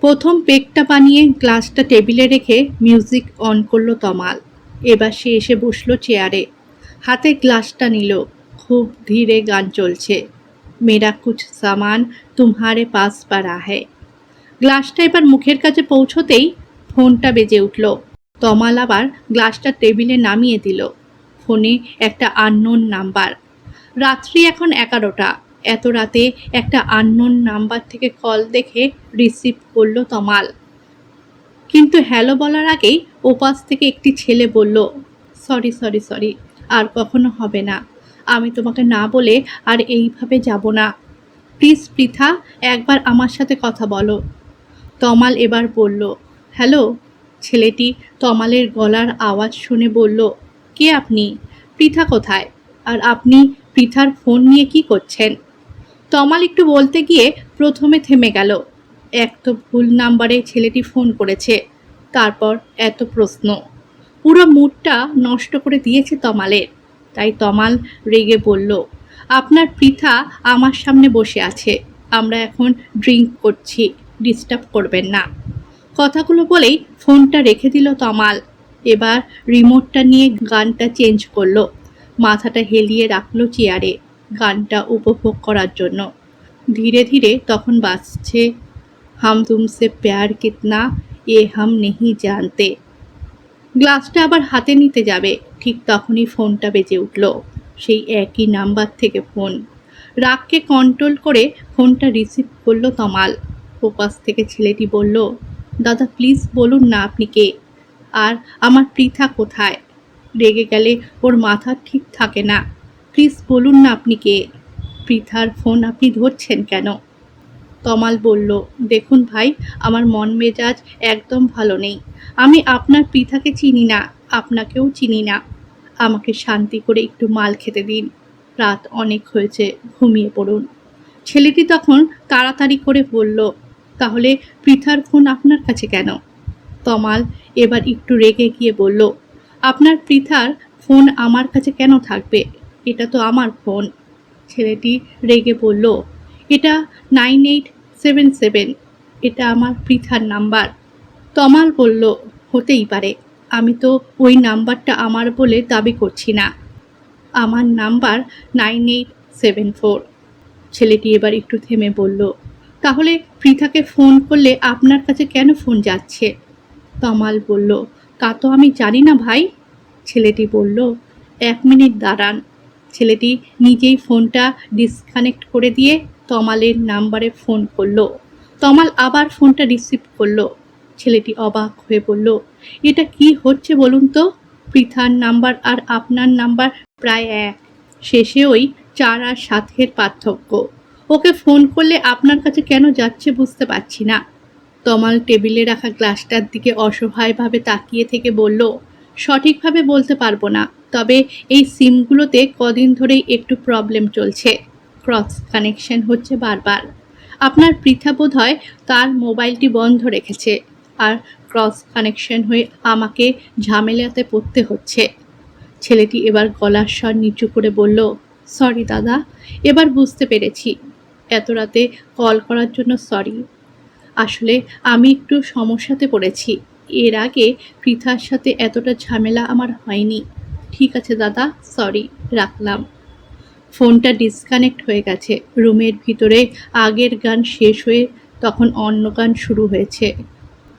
প্রথম পেগটা বানিয়ে গ্লাসটা টেবিলে রেখে মিউজিক অন করলো তমাল। এবার সে এসে বসলো চেয়ারে, হাতে গ্লাসটা নিল। খুব ধীরে গান চলছে, মেরা কুছ সামান তুমহারে পাস পারা হ্যায়। গ্লাসটা এবার মুখের কাছে পৌঁছতেই ফোনটা বেজে উঠল। তমাল আবার গ্লাসটা টেবিলে নামিয়ে দিল। ফোনে একটা আননোন নাম্বার। রাত্রি এখন 11টা। এত রাতে একটা আননোন নাম্বার থেকে কল দেখে রিসিভ করলো তমাল। কিন্তু হ্যালো বলার আগেই ওপাশ থেকে একটি ছেলে বলল, সরি সরি সরি, আর কখনো হবে না। আমি তোমাকে না বলে আর এইভাবে যাব না। প্লিজ পৃথা, একবার আমার সাথে কথা বলো। তমাল এবার বলল, হ্যালো। ছেলেটি তমালের গলার আওয়াজ শুনে বলল, কে আপনি? পৃথা কোথায়? আর আপনি পৃথার ফোন নিয়ে কি করছেন? তমাল একটু বলতে গিয়ে প্রথমে থেমে গেল। এক তো ভুল নাম্বারে ছেলেটি ফোন করেছে, তারপর এত প্রশ্ন। পুরো মুডটা নষ্ট করে দিয়েছে তমালের। তাই তমাল রেগে বলল, আপনার পৃথা আমার সামনে বসে আছে, আমরা এখন ড্রিঙ্ক করছি, ডিস্টার্ব করবেন না। কথাগুলো বলেই ফোনটা রেখে দিল তমাল। এবার রিমোটটা নিয়ে গানটা চেঞ্জ করলো। মাথাটা হেলিয়ে রাখলো চেয়ারে, গানটা উপভোগ করার জন্য। ধীরে ধীরে তখন বাজছে, হাম তুমসে প্যার কিতনা এ হাম নেহি জানতে। গ্লাসটা আবার হাতে নিতে যাবে, ঠিক তখনই ফোনটা বেজে উঠল। সেই একই নাম্বার থেকে ফোন। রাগকে কন্ট্রোল করে ফোনটা রিসিভ করলো তমাল। ওপাশ থেকে ছেলেটি বলল, দাদা প্লিজ বলুন না আপনি কে, আর আমার পৃথা কোথায়? রেগে গেলে ওর মাথা ঠিক থাকে না। প্লিজ বলুন না আপনি কে, পৃথার ফোন আপনি ধরছেন কেন? তমাল বলল, দেখুন ভাই, আমার মন মেজাজ একদম ভালো নেই। আমি আপনার পৃথাকে চিনি না, আপনাকেও চিনি না। আমাকে শান্তি করে একটু মাল খেতে দিন। রাত অনেক হয়েছে, ঘুমিয়ে পড়ুন। ছেলেটি তখন তাড়াতাড়ি করে বলল, তাহলে পৃথার ফোন আপনার কাছে কেন? তমাল এবার একটু রেগে গিয়ে বলল, আপনার পৃথার ফোন আমার কাছে কেন থাকবে? এটা তো আমার ফোন। ছেলেটি রেগে বলল, এটা 9877, এটা আমার পৃথার নাম্বার। তমাল বলল, হতেই পারে, আমি তো ওই নাম্বারটা আমার বলে দাবি করছি না। আমার নাম্বার 9874। ছেলেটি এবার একটু থেমে বলল, তাহলে পৃথাকে ফোন করলে আপনার কাছে কেন ফোন যাচ্ছে? তমাল বলল, তা তো আমি জানি না ভাই। ছেলেটি বলল, 1 মিনিট দাঁড়ান। ছেলেটি নিজেই ফোনটা ডিসকানেক্ট করে দিয়ে তমালের নাম্বারে ফোন করলো। তমাল আবার ফোনটা রিসিভ করলো। ছেলেটি অবাক হয়ে বলল, এটা কি হচ্ছে বলুন তো? পৃথার নাম্বার আর আপনার নাম্বার প্রায় এক, শেষে ওই 4 আর 7-এর পার্থক্য। ওকে ফোন করলে আপনার কাছে কেন যাচ্ছে বুঝতে পারছি না। তমাল টেবিলে রাখা গ্লাসটার দিকে অসহায়ভাবে তাকিয়ে থেকে বলল, সঠিকভাবে বলতে পারবো না, তবে এই সিমগুলোতে কদিন ধরেই একটু প্রবলেম চলছে, ক্রস কানেকশন হচ্ছে বারবার। আপনার পৃথা বোধহয় তার মোবাইলটি বন্ধ রেখেছে, আর ক্রস কানেকশন হয়ে আমাকে ঝামেলাতে পড়তে হচ্ছে। ছেলেটি এবার গলার স্বর নিচু করে বলল, সরি দাদা, এবার বুঝতে পেরেছি। এত রাতে কল করার জন্য সরি। আসলে আমি একটু সমস্যাতে পড়েছি। এর আগে পৃথার সাথে এতটা ঝামেলা আমার হয়নি। ঠিক আছে দাদা, সরি, রাখলাম। ফোনটা ডিসকানেক্ট হয়ে গেছে। রুমের ভিতরে আগের গান শেষ হয়ে তখন অন্য গান শুরু হয়েছে।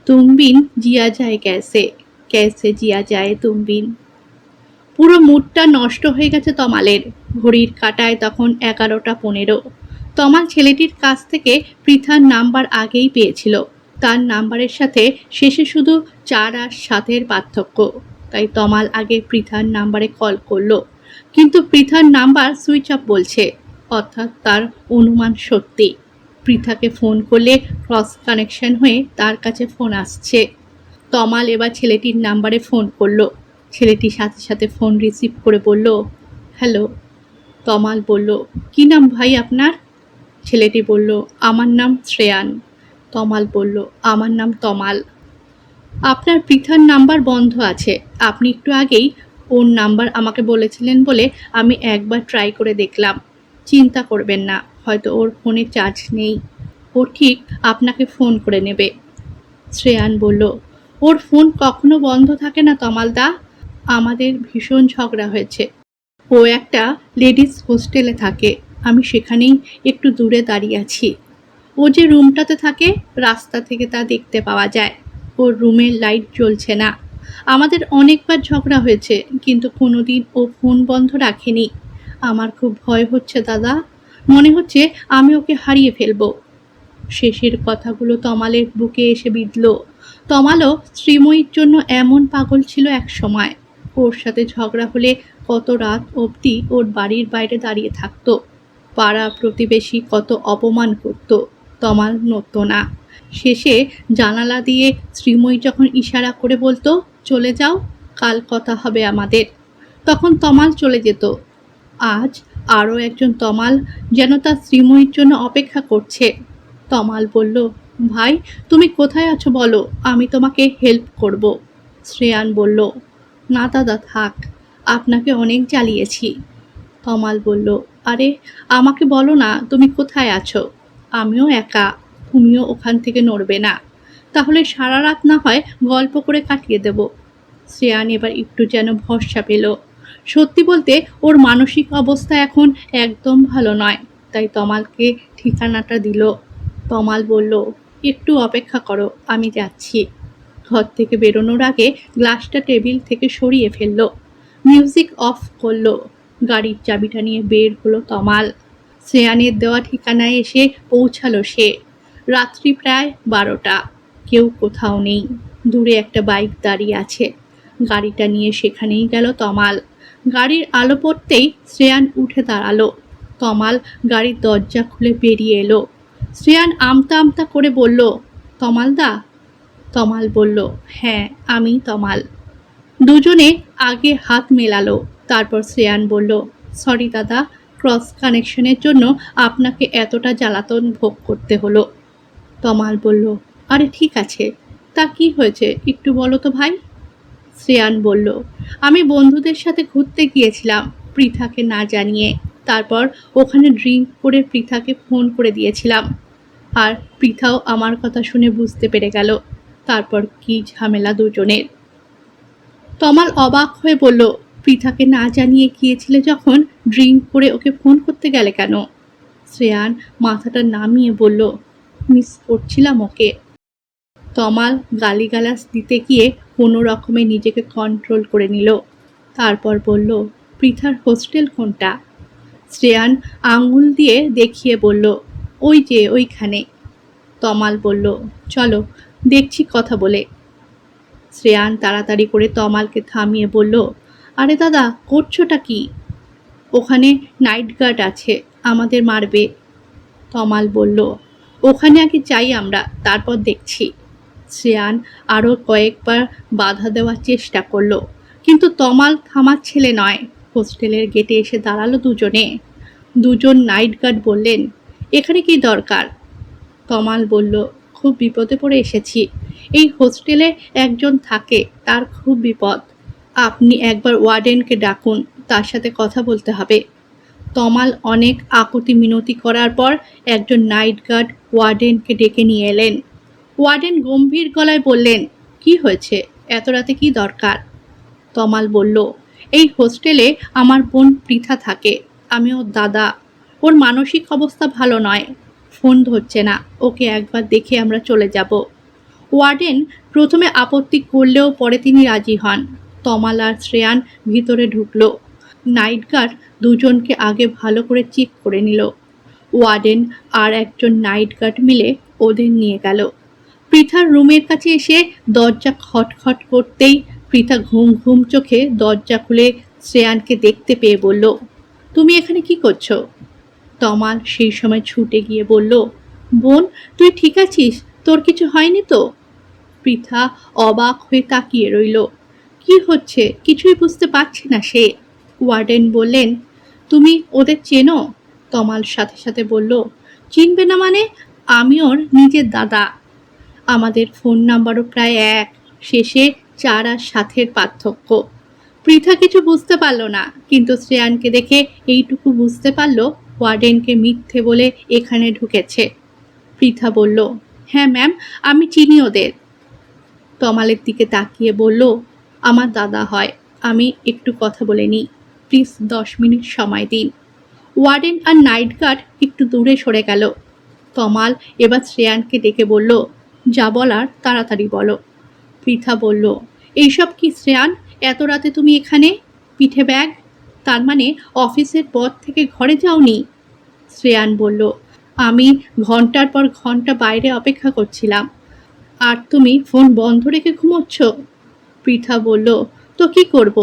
তুমবিন জিয়া যায় ক্যাসে, ক্যাসে জিয়া যায় তুমবিন। পুরো মুডটা নষ্ট হয়ে গেছে তমালের। ঘড়ির কাঁটায় তখন 11টা 15। তমাল ছেলেটির কাছ থেকে পৃথার নাম্বার আগেই পেয়েছিল। তার নাম্বারের সাথে শেষে শুধু 4 আর 7-এর পার্থক্য। তাই তমাল আগে পৃথার নাম্বারে কল করলো, কিন্তু পৃথার নাম্বার সুইচ অফ বলছে, অর্থাৎ তার অনুমান সত্যি। পৃথাকে ফোন করলে ক্রস কানেকশন হয়ে তার কাছে ফোন আসছে। তমাল এবার ছেলেটির নাম্বারে ফোন করলো। ছেলেটি সাথে সাথে ফোন রিসিভ করে বলল, হ্যালো। তমাল বলল, কী নাম ভাই আপনার? ছেলেটি বলল, আমার নাম শ্রেয়ান। তমাল বলল, আমার নাম তমাল। আপনার পৃথার নাম্বার বন্ধ আছে। আপনি একটু আগেই ওর নাম্বার আমাকে বলেছিলেন বলে আমি একবার ট্রাই করে দেখলাম। চিন্তা করবেন না, হয়তো ওর ফোনে চার্জ নেই। ও ঠিক আপনাকে ফোন করে নেবে। শ্রেয়ান বলল, ওর ফোন কখনো বন্ধ থাকে না তমালদা। আমাদের ভীষণ ঝগড়া হয়েছে। ও একটা লেডিস হোস্টেলে থাকে, আমি সেখানেই একটু দূরে দাঁড়িয়ে আছি। ও যে রুমটাতে থাকে রাস্তা থেকে তা দেখতে পাওয়া যায়। ওর রুমের লাইট জ্বলছে না। আমাদের অনেকবার ঝগড়া হয়েছে, কিন্তু কোনোদিন ও ফোন বন্ধ রাখেনি। আমার খুব ভয় হচ্ছে দাদা, মনে হচ্ছে আমি ওকে হারিয়ে ফেলবো। শেষের কথাগুলো তমালের বুকে এসে বিঁধল। তমালও শ্রীময়ীর জন্য এমন পাগল ছিল এক সময়। ওর সাথে ঝগড়া হলে কত রাত অবধি ওর বাড়ির বাইরে দাঁড়িয়ে থাকতো। পাড়া প্রতিবেশী কত অপমান করত, তমাল নড়ত না। শেষে জানালা দিয়ে শ্রীময়ী যখন ইশারা করে বলতো, চলে যাও, কাল কথা হবে আমাদের, তখন তমাল চলে যেত। আজ আরও একজন তমাল যেন তার শ্রীময়ীর জন্য অপেক্ষা করছে। তমাল বলল, ভাই তুমি কোথায় আছো বলো, আমি তোমাকে হেল্প করব। শ্রেয়ান বলল, না দাদা থাক, আপনাকে অনেক জ্বালিয়েছি। তমাল বলল, আরে আমাকে বলো না তুমি কোথায় আছো। আমিও একা, তুমিও ওখান থেকে নড়বে না, তাহলে সারা রাত না হয় গল্প করে কাটিয়ে দেব। শ্রেয়ান এবার একটু যেন ভরসা পেল। সত্যি বলতে ওর মানসিক অবস্থা এখন একদম ভালো নয়, তাই তমালকে ঠিকানাটা দিল। তমাল বলল, একটু অপেক্ষা করো, আমি যাচ্ছি। ঘর থেকে বেরোনোর আগে গ্লাসটা টেবিল থেকে সরিয়ে ফেলল, মিউজিক অফ করলো, গাড়ির চাবিটা নিয়ে বের হলো তমাল। শ্রেয়ানের দেওয়া ঠিকানায় এসে পৌঁছালো সে। রাত্রি প্রায় 12টা। কেউ কোথাও নেই। দূরে একটা বাইক দাঁড়িয়ে আছে। গাড়িটা নিয়ে সেখানেই গেল তমাল। গাড়ির আলো পড়তেই শ্রেয়ান উঠে দাঁড়ালো। তমাল গাড়ির দরজা খুলে বেরিয়ে এলো। শ্রেয়ান আমতা আমতা করে বলল, তমালদা। তমাল বলল, হ্যাঁ আমি তমাল। দুজনে আগে হাত মেলালো। তারপর শ্রেয়ান বলল, সরি দাদা, ক্রস কানেকশনের জন্য আপনাকে এতটা জ্বালাতন ভোগ করতে হলো। তমাল বলল, আরে ঠিক আছে, তা কি হয়েছে একটু বলো তো ভাই। শ্রেয়ান বলল, আমি বন্ধুদের সাথে ঘুরতে গিয়েছিলাম পৃথাকে না জানিয়ে। তারপর ওখানে ড্রিঙ্ক করে পৃথাকে ফোন করে দিয়েছিলাম। আর পৃথাও আমার কথা শুনে বুঝতে পেরে গেল। তারপর কি ঝামেলা দুজনের। তমাল অবাক হয়ে বলল, পৃথাকে না জানিয়ে গিয়েছিলে যখন, ড্রিঙ্ক করে ওকে ফোন করতে গেলে কেন? শ্রেয়ান মাথাটা নামিয়ে বলল, মিস করছিলাম ওকে। তমাল গালিগালাজ দিতে গিয়ে কোনো রকমে নিজেকে কন্ট্রোল করে নিল। তারপর বলল, পৃথার হোস্টেল কোনটা? শ্রেয়ান আঙুল দিয়ে দেখিয়ে বলল, ওই যে ওইখানে। তমাল বলল, চলো দেখছি কথা বলে। শ্রেয়ান তাড়াতাড়ি করে তমালকে থামিয়ে বলল, আরে দাদা করছোটা কি? ওখানে নাইট গার্ড আছে, আমাদের মারবে। তমাল বলল, ওখানে আগে যাই আমরা, তারপর দেখছি। শ্রেয়ান আরও কয়েকবার বাধা দেওয়ার চেষ্টা করলো, কিন্তু তমাল থামার ছেলে নয়। হোস্টেলের গেটে এসে দাঁড়ালো দুজনে। দুজন নাইট গার্ড বললেন, এখানে কি দরকার? তমাল বলল, খুব বিপদে পড়ে এসেছি। এই হোস্টেলে একজন থাকে, তার খুব বিপদ। আপনি একবার ওয়ার্ডেনকে ডাকুন, তার সাথে কথা বলতে হবে। তমাল অনেক আকুতি মিনতি করার পর একজন নাইট গার্ড ওয়ার্ডেনকে ডেকে নিয়ে এলেন। ওয়ার্ডেন গম্ভীর গলায় বললেন, কি হয়েছে, এত রাতে কি দরকার? তমাল বলল, এই হোস্টেলে আমার বোন পৃথা থাকে, আমি ওর দাদা। ওর মানসিক অবস্থা ভালো নয়, ফোন ধরছে না, ওকে একবার দেখে আমরা চলে যাব। ওয়ার্ডেন প্রথমে আপত্তি করলেও পরে তিনি রাজি হন। তমাল আর শ্রেয়ান ভিতরে ঢুকলো। নাইট গার্ড দুজনকে আগে ভালো করে চেক করে নিল। ওয়ার্ডেন আর একজন নাইট গার্ড মিলে ওদের নিয়ে গেল। পৃথার রুমের কাছে এসে দরজা খটখট করতেই পৃথা ঘুম ঘুম চোখে দরজা খুলে শ্রেয়ানকে দেখতে পেয়ে বলল, তুমি এখানে কি করছো? তমাল সেই সময় ছুটে গিয়ে বলল, বোন তুই ঠিক আছিস, তোর কিছু হয়নি তো? পৃথা অবাক হয়ে তাকিয়ে রইল। কি হচ্ছে কিছুই বুঝতে পারছে না সে। ওয়ার্ডেন বললেন, তুমি ওদের চেনো? তমাল সাথে সাথে বলল, চিনবে না মানে, আমি ওর নিজের দাদা। আমাদের ফোন নাম্বারও প্রায় এক, শেষে 4 আর 7-এর পার্থক্য। পৃথা কিছু বুঝতে পারল না, কিন্তু শ্রেয়ানকে দেখে এইটুকু বুঝতে পারল ওয়ার্ডেনকে মিথ্যে বলে এখানে ঢুকেছে। পৃথা বলল, হ্যাঁ ম্যাম, আমি চিনি ওদের। তমালের দিকে তাকিয়ে বলল, আমার দাদা হয়, আমি একটু কথা বলে নিই, প্লিজ 10 মিনিট সময় দিন। ওয়ার্ডেন আর নাইট গার্ড একটু দূরে সরে গেল। তমাল এবার শ্রেয়ানকে ডেকে বলল, যা বলার তাড়াতাড়ি বলো। পৃথা বলল, এইসব কি শ্রেয়ান, এত রাতে তুমি এখানে, পিঠে ব্যাগ, তার মানে অফিসের পর থেকে ঘরে যাওনি? শ্রেয়ান বলল, আমি ঘন্টার পর ঘন্টা বাইরে অপেক্ষা করছিলাম, আর তুমি ফোন বন্ধ রেখে ঘুমোচ্ছ। পৃথা বলল, তো কি করব,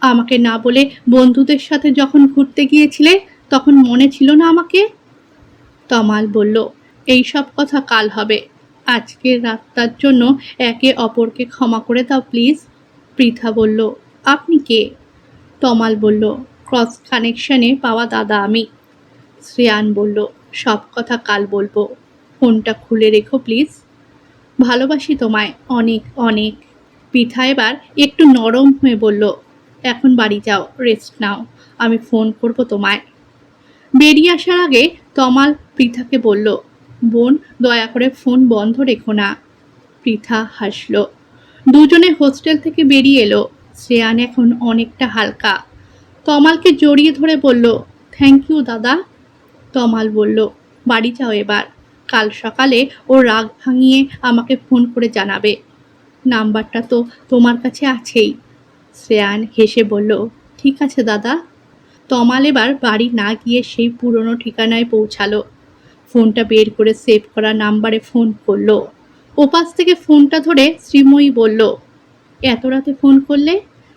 আমাকে না বলে বন্ধুদের সাথে যখন ঘুরতে গিয়েছিলে তখন মনে ছিল না আমাকে? তমাল বলল, এই সব কথা কাল হবে, আজকের রাতটার জন্য একে অপরকে ক্ষমা করে দাও প্লিজ। পৃথা বলল, আপনি কে? তমাল বলল, ক্রস কানেকশনে পাওয়া দাদা আমি। শ্রেয়ান বলল, সব কথা কাল বলবো, ফোনটা খুলে রেখো প্লিজ। ভালোবাসি তোমায় অনেক অনেক। পৃথা এবার একটু নরম হয়ে বলল, এখন বাড়ি যাও, রেস্ট নাও, আমি ফোন করব তোমায়। বেরিয়ে আসার আগে তমাল পৃথাকে বলল, বোন, দয়া করে ফোন বন্ধ রেখো না। পৃথা হাসল। দুজনে হোস্টেল থেকে বেরিয়ে এলো। শ্রেয়ান এখন অনেকটা হালকা। তমালকে জড়িয়ে ধরে বলল, থ্যাংক ইউ দাদা। তমাল বলল, বাড়ি যাও এবার, কাল সকালে ও রাগ ভাঙিয়ে আমাকে ফোন করে জানাবে, নাম্বারটা তো তোমার কাছে আছেই। শ্রেয়ান হেসে বলল, ঠিক আছে দাদা। তমাল এবার বাড়ি না গিয়ে সেই পুরনো ঠিকানায় পৌঁছালো। ফোনটা বের করে সেভ করা নাম্বারে ফোন করলো। ওপাশ থেকে ফোনটা ধরে শ্রীময়ী বলল, এত রাতে ফোন করলে,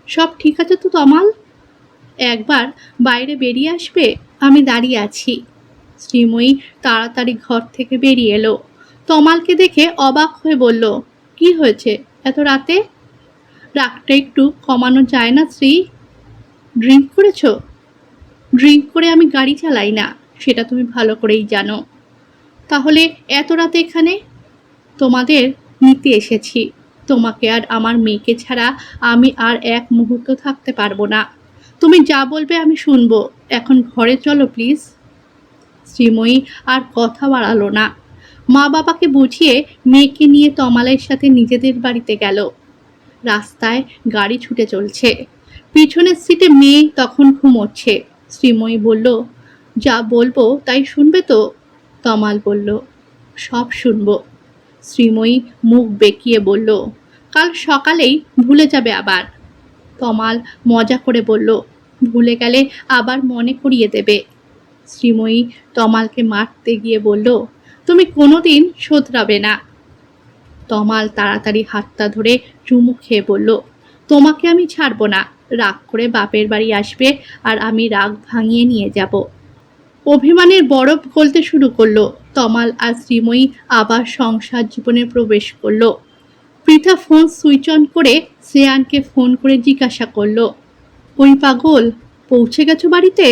সব ঠিক আছে তো তমাল? একবার বাইরে বেরিয়ে আসবে, আমি দাঁড়িয়ে আছি। শ্রীময়ী তাড়াতাড়ি ঘর থেকে বেরিয়ে এলো। তমালকে দেখে অবাক হয়ে বলল, কি হয়েছে এত রাতে? রাগটা একটু কমানো যায় না শ্রী? ড্রিঙ্ক করেছ? ড্রিঙ্ক করে আমি গাড়ি চালাই না, সেটা তুমি ভালো করেই জানো। তাহলে এত রাতে এখানে? তোমাদের নিতে এসেছি। তোমাকে আর আমার মেয়েকে ছাড়া আমি আর এক মুহূর্ত থাকতে পারবো না। তুমি যা বলবে আমি শুনবো, এখন ঘরে চলো প্লিজ। শ্রীময়ী আর কথা বাড়ালো না। মা বাবাকে বুঝিয়ে মেয়েকে নিয়ে তমালের সাথে নিজেদের বাড়িতে গেল। রাস্তায় গাড়ি ছুটে চলছে। পিছনের সিটে মেয়ে তখন ঘুমোচ্ছে। শ্রীময়ী বলল, যা বলবো তাই শুনবে তো? তমাল বলল, সব শুনবো। শ্রীময়ী মুখ বেঁকিয়ে বলল, কাল সকালেই ভুলে যাবে আবার। তমাল মজা করে বলল, ভুলে গেলে আবার মনে করিয়ে দেবে। শ্রীময়ী তমালকে মারতে গিয়ে বলল, তুমি কোনোদিন শোধরাবে না। তমাল তাড়াতাড়ি হাতটা ধরে চুমু খেয়ে বলল, তোমাকে আমি ছাড়বো না, রাগ করে বাপের বাড়ি আসবে আর আমি রাগ ভাঙিয়ে নিয়ে যাব। অভিমানের বরফ গলতে শুরু করলো। তমাল আর শ্রীময়ী আবার সংসার জীবনে প্রবেশ করলো। পৃথা ফোন সুইচ অন করে শ্রেয়ানকে ফোন করে জিজ্ঞাসা করলো, ওই পাগল, পৌঁছে গেছো বাড়িতে?